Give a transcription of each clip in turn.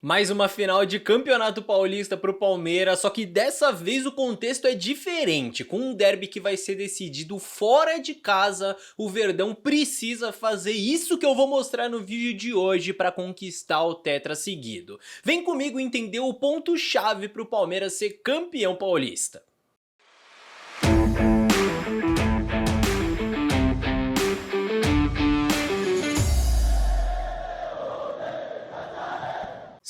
Mais uma final de Campeonato Paulista pro Palmeiras, só que dessa vez o contexto é diferente. Com um derby que vai ser decidido fora de casa, o Verdão precisa fazer isso que eu vou mostrar no vídeo de hoje para conquistar o tetra seguido. Vem comigo entender o ponto-chave pro Palmeiras ser campeão paulista.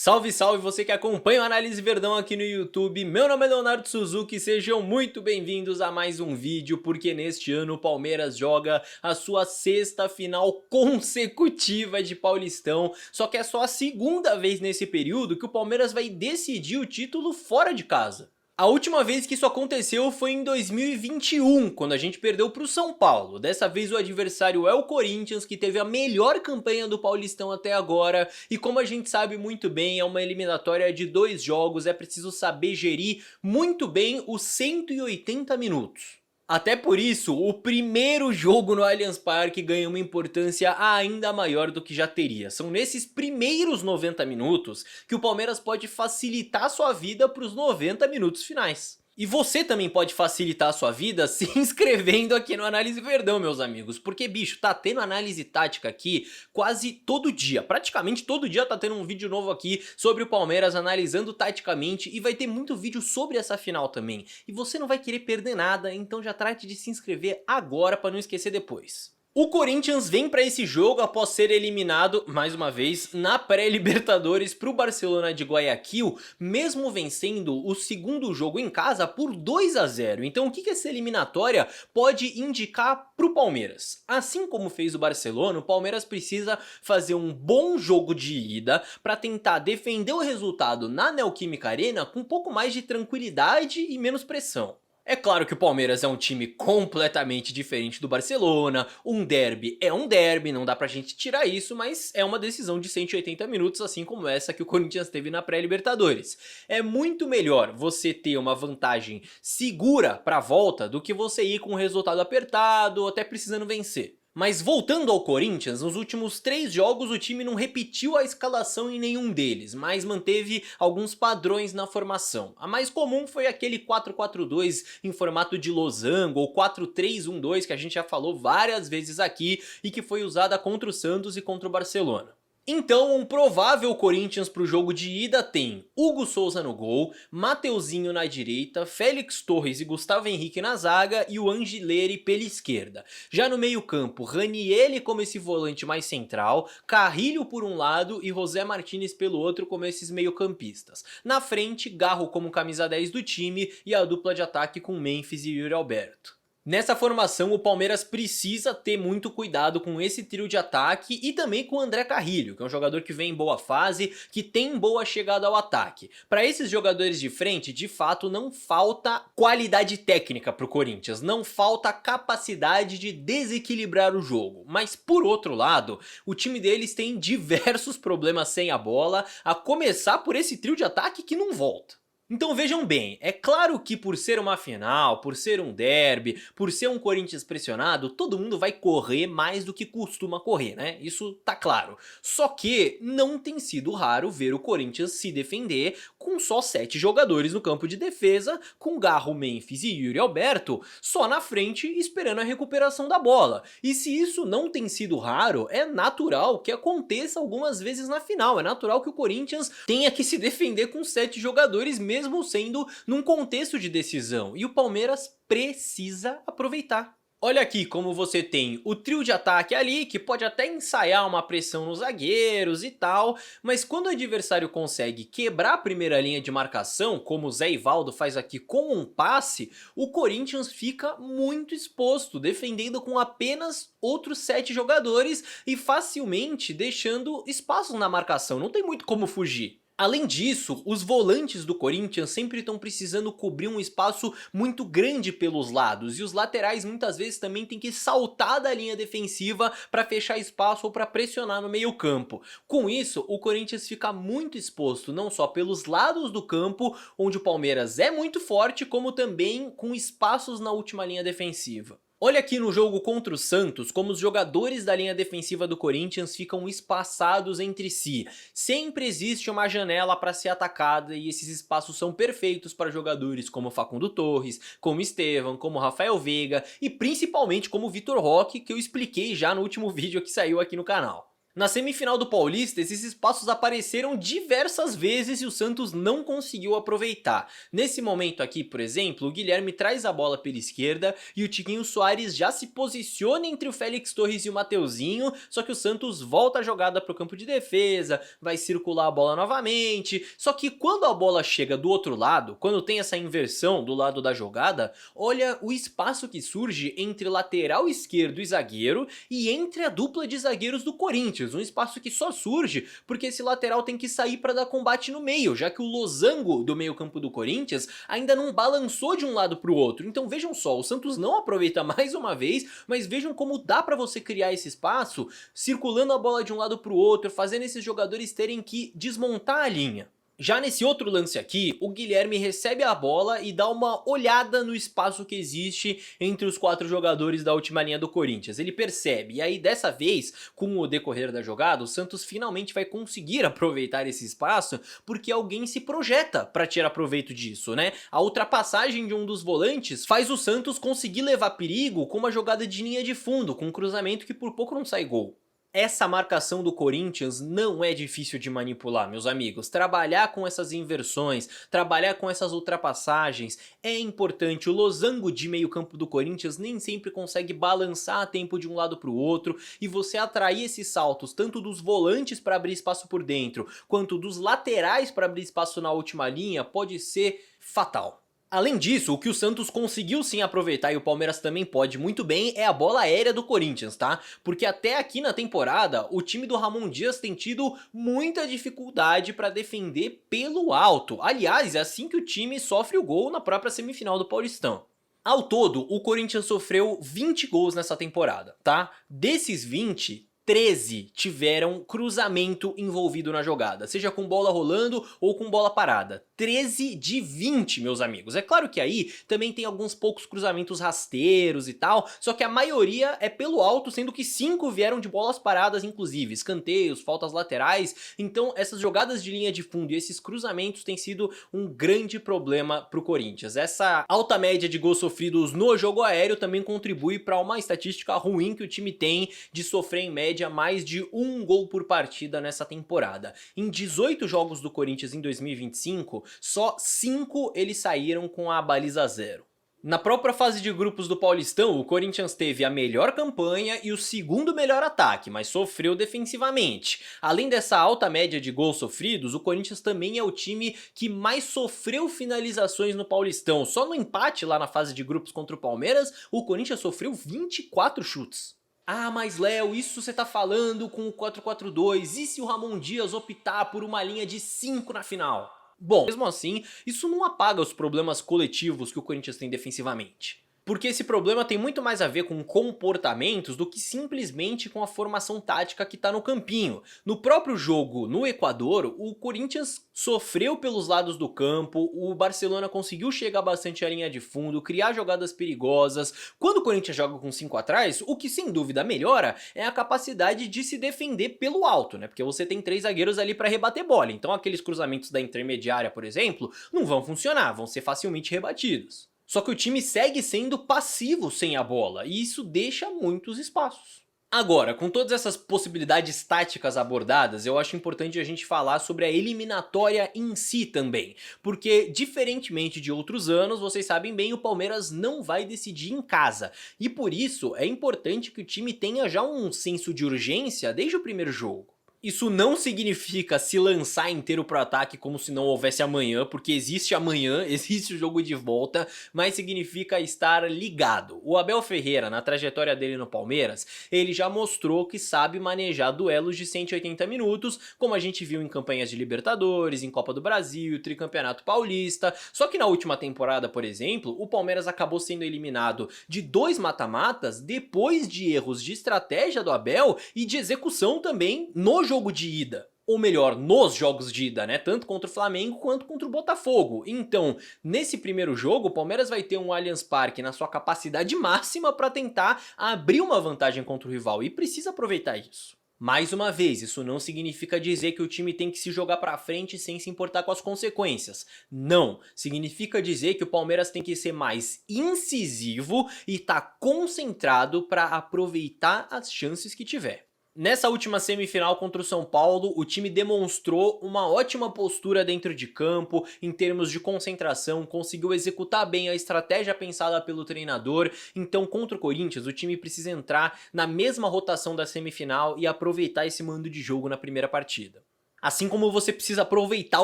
Salve, salve você que acompanha o Análise Verdão aqui no YouTube, meu nome é Leonardo Suzuki, sejam muito bem-vindos a mais um vídeo, porque neste ano o Palmeiras joga a sua sexta final consecutiva de Paulistão, só que é só a segunda vez nesse período que o Palmeiras vai decidir o título fora de casa. A última vez que isso aconteceu foi em 2021, quando a gente perdeu para o São Paulo. Dessa vez o adversário é o Corinthians, que teve a melhor campanha do Paulistão até agora. E como a gente sabe muito bem, é uma eliminatória de 2 jogos, é preciso saber gerir muito bem os 180 minutos. Até por isso, o primeiro jogo no Allianz Parque ganha uma importância ainda maior do que já teria. São nesses primeiros 90 minutos que o Palmeiras pode facilitar sua vida para os 90 minutos finais. E você também pode facilitar a sua vida se inscrevendo aqui no Análise Verdão, meus amigos. Porque, bicho, tá tendo análise tática aqui quase todo dia. Praticamente todo dia tá tendo um vídeo novo aqui sobre o Palmeiras, analisando taticamente. E vai ter muito vídeo sobre essa final também. E você não vai querer perder nada, então já trate de se inscrever agora para não esquecer depois. O Corinthians vem para esse jogo após ser eliminado, mais uma vez, na pré-Libertadores para o Barcelona de Guayaquil, mesmo vencendo o segundo jogo em casa por 2 a 0. Então o que essa eliminatória pode indicar para o Palmeiras? Assim como fez o Barcelona, o Palmeiras precisa fazer um bom jogo de ida para tentar defender o resultado na Neoquímica Arena com um pouco mais de tranquilidade e menos pressão. É claro que o Palmeiras é um time completamente diferente do Barcelona, um derby é um derby, não dá pra gente tirar isso, mas é uma decisão de 180 minutos, assim como essa que o Corinthians teve na pré-Libertadores. É muito melhor você ter uma vantagem segura pra volta do que você ir com um resultado apertado ou até precisando vencer. Mas voltando ao Corinthians, nos últimos 3 jogos o time não repetiu a escalação em nenhum deles, mas manteve alguns padrões na formação. A mais comum foi aquele 4-4-2 em formato de losango ou 4-3-1-2 que a gente já falou várias vezes aqui e que foi usada contra o Santos e contra o Barcelona. Então, um provável Corinthians para o jogo de ida tem Hugo Souza no gol, Mateuzinho na direita, Félix Torres e Gustavo Henrique na zaga e o Angileri pela esquerda. Já no meio campo, Ranieri como esse volante mais central, Carrilho por um lado e José Martínez pelo outro como esses meio campistas. Na frente, Garro como camisa 10 do time e a dupla de ataque com Memphis e Yuri Alberto. Nessa formação o Palmeiras precisa ter muito cuidado com esse trio de ataque e também com o André Carrilho, que é um jogador que vem em boa fase, que tem boa chegada ao ataque. Para esses jogadores de frente, de fato não falta qualidade técnica para o Corinthians, não falta capacidade de desequilibrar o jogo. Mas por outro lado, o time deles tem diversos problemas sem a bola, a começar por esse trio de ataque que não volta. Então vejam bem, é claro que por ser uma final, por ser um derby, por ser um Corinthians pressionado, todo mundo vai correr mais do que costuma correr, né? Isso tá claro. Só que não tem sido raro ver o Corinthians se defender com só 7 jogadores no campo de defesa, com Garro, Memphis e Yuri Alberto só na frente esperando a recuperação da bola. E se isso não tem sido raro, é natural que aconteça algumas vezes na final, é natural que o Corinthians tenha que se defender com 7 jogadores mesmo sendo num contexto de decisão, e o Palmeiras precisa aproveitar. Olha aqui como você tem o trio de ataque ali, que pode até ensaiar uma pressão nos zagueiros e tal, mas quando o adversário consegue quebrar a primeira linha de marcação, como o Zé Ivaldo faz aqui com um passe, o Corinthians fica muito exposto, defendendo com apenas outros 7 jogadores e facilmente deixando espaços na marcação, não tem muito como fugir. Além disso, os volantes do Corinthians sempre estão precisando cobrir um espaço muito grande pelos lados, e os laterais muitas vezes também têm que saltar da linha defensiva para fechar espaço ou para pressionar no meio campo. Com isso, o Corinthians fica muito exposto não só pelos lados do campo, onde o Palmeiras é muito forte, como também com espaços na última linha defensiva. Olha aqui no jogo contra o Santos como os jogadores da linha defensiva do Corinthians ficam espaçados entre si. Sempre existe uma janela para ser atacada e esses espaços são perfeitos para jogadores como Facundo Torres, como Estevão, como Rafael Veiga e principalmente como Vitor Roque, que eu expliquei já no último vídeo que saiu aqui no canal. Na semifinal do Paulista, esses espaços apareceram diversas vezes e o Santos não conseguiu aproveitar. Nesse momento aqui, por exemplo, o Guilherme traz a bola pela esquerda e o Tiquinho Soares já se posiciona entre o Félix Torres e o Mateuzinho, só que o Santos volta a jogada para o campo de defesa, vai circular a bola novamente, só que quando a bola chega do outro lado, quando tem essa inversão do lado da jogada, olha o espaço que surge entre lateral esquerdo e zagueiro e entre a dupla de zagueiros do Corinthians. Um espaço que só surge porque esse lateral tem que sair para dar combate no meio, já que o losango do meio campo do Corinthians ainda não balançou de um lado para o outro. Então vejam só, o Santos não aproveita mais uma vez, mas vejam como dá para você criar esse espaço circulando a bola de um lado para o outro, fazendo esses jogadores terem que desmontar a linha. Já nesse outro lance aqui, o Guilherme recebe a bola e dá uma olhada no espaço que existe entre os 4 jogadores da última linha do Corinthians. Ele percebe, e aí dessa vez, com o decorrer da jogada, o Santos finalmente vai conseguir aproveitar esse espaço, porque alguém se projeta para tirar proveito disso, né? A ultrapassagem de um dos volantes faz o Santos conseguir levar perigo com uma jogada de linha de fundo, com um cruzamento que por pouco não sai gol. Essa marcação do Corinthians não é difícil de manipular, meus amigos. Trabalhar com essas inversões, trabalhar com essas ultrapassagens é importante. O losango de meio campo do Corinthians nem sempre consegue balançar a tempo de um lado para o outro e você atrair esses saltos tanto dos volantes para abrir espaço por dentro quanto dos laterais para abrir espaço na última linha pode ser fatal. Além disso, o que o Santos conseguiu sim aproveitar e o Palmeiras também pode muito bem é a bola aérea do Corinthians, tá? Porque até aqui na temporada, o time do Ramon Dias tem tido muita dificuldade para defender pelo alto. Aliás, é assim que o time sofre o gol na própria semifinal do Paulistão. Ao todo, o Corinthians sofreu 20 gols nessa temporada, tá? Desses 20, 13 tiveram cruzamento envolvido na jogada, seja com bola rolando ou com bola parada. 13 de 20, meus amigos. É claro que aí também tem alguns poucos cruzamentos rasteiros e tal, só que a maioria é pelo alto, sendo que 5 vieram de bolas paradas, inclusive, escanteios, faltas laterais. Então essas jogadas de linha de fundo e esses cruzamentos têm sido um grande problema pro Corinthians. Essa alta média de gols sofridos no jogo aéreo também contribui para uma estatística ruim que o time tem de sofrer em média mais de 1 gol por partida nessa temporada. Em 18 jogos do Corinthians em 2025, só 5 eles saíram com a baliza zero. Na própria fase de grupos do Paulistão, o Corinthians teve a melhor campanha e o segundo melhor ataque, mas sofreu defensivamente. Além dessa alta média de gols sofridos, o Corinthians também é o time que mais sofreu finalizações no Paulistão. Só no empate lá na fase de grupos contra o Palmeiras, o Corinthians sofreu 24 chutes. Ah, mas Léo, isso você tá falando com o 4-4-2, e se o Ramon Dias optar por uma linha de 5 na final? Bom, mesmo assim, isso não apaga os problemas coletivos que o Corinthians tem defensivamente. Porque esse problema tem muito mais a ver com comportamentos do que simplesmente com a formação tática que tá no campinho. No próprio jogo no Equador, o Corinthians sofreu pelos lados do campo, o Barcelona conseguiu chegar bastante à linha de fundo, criar jogadas perigosas. Quando o Corinthians joga com 5 atrás, o que sem dúvida melhora é a capacidade de se defender pelo alto, né? Porque você tem 3 zagueiros ali para rebater bola, então aqueles cruzamentos da intermediária, por exemplo, não vão funcionar, vão ser facilmente rebatidos. Só que o time segue sendo passivo sem a bola, e isso deixa muitos espaços. Agora, com todas essas possibilidades táticas abordadas, eu acho importante a gente falar sobre a eliminatória em si também. Porque, diferentemente de outros anos, vocês sabem bem, o Palmeiras não vai decidir em casa. E por isso, é importante que o time tenha já um senso de urgência desde o primeiro jogo. Isso não significa se lançar inteiro pro ataque como se não houvesse amanhã, porque existe amanhã, existe o jogo de volta, mas significa estar ligado. O Abel Ferreira, na trajetória dele no Palmeiras, ele já mostrou que sabe manejar duelos de 180 minutos, como a gente viu em campanhas de Libertadores, em Copa do Brasil, Tricampeonato Paulista, só que na última temporada, por exemplo, o Palmeiras acabou sendo eliminado de 2 mata-matas depois de erros de estratégia do Abel e de execução também no jogo de ida. ou melhor, nos jogos de ida, né? Tanto contra o Flamengo quanto contra o Botafogo. Então, nesse primeiro jogo, o Palmeiras vai ter um Allianz Parque na sua capacidade máxima para tentar abrir uma vantagem contra o rival e precisa aproveitar isso. Mais uma vez, isso não significa dizer que o time tem que se jogar pra frente sem se importar com as consequências. Não, significa dizer que o Palmeiras tem que ser mais incisivo e tá concentrado para aproveitar as chances que tiver. Nessa última semifinal contra o São Paulo, o time demonstrou uma ótima postura dentro de campo, em termos de concentração, conseguiu executar bem a estratégia pensada pelo treinador, então contra o Corinthians o time precisa entrar na mesma rotação da semifinal e aproveitar esse mando de jogo na primeira partida. Assim como você precisa aproveitar a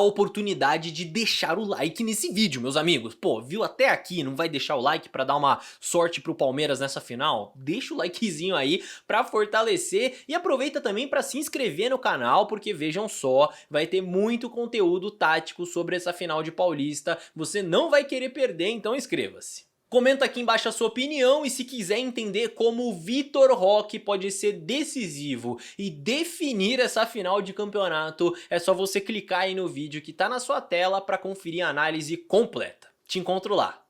oportunidade de deixar o like nesse vídeo, meus amigos. Pô, viu até aqui, não vai deixar o like pra dar uma sorte pro Palmeiras nessa final? Deixa o likezinho aí pra fortalecer e aproveita também pra se inscrever no canal, porque vejam só, vai ter muito conteúdo tático sobre essa final de Paulista. Você não vai querer perder, então inscreva-se. Comenta aqui embaixo a sua opinião e se quiser entender como o Vitor Roque pode ser decisivo e definir essa final de campeonato, é só você clicar aí no vídeo que tá na sua tela para conferir a análise completa. Te encontro lá.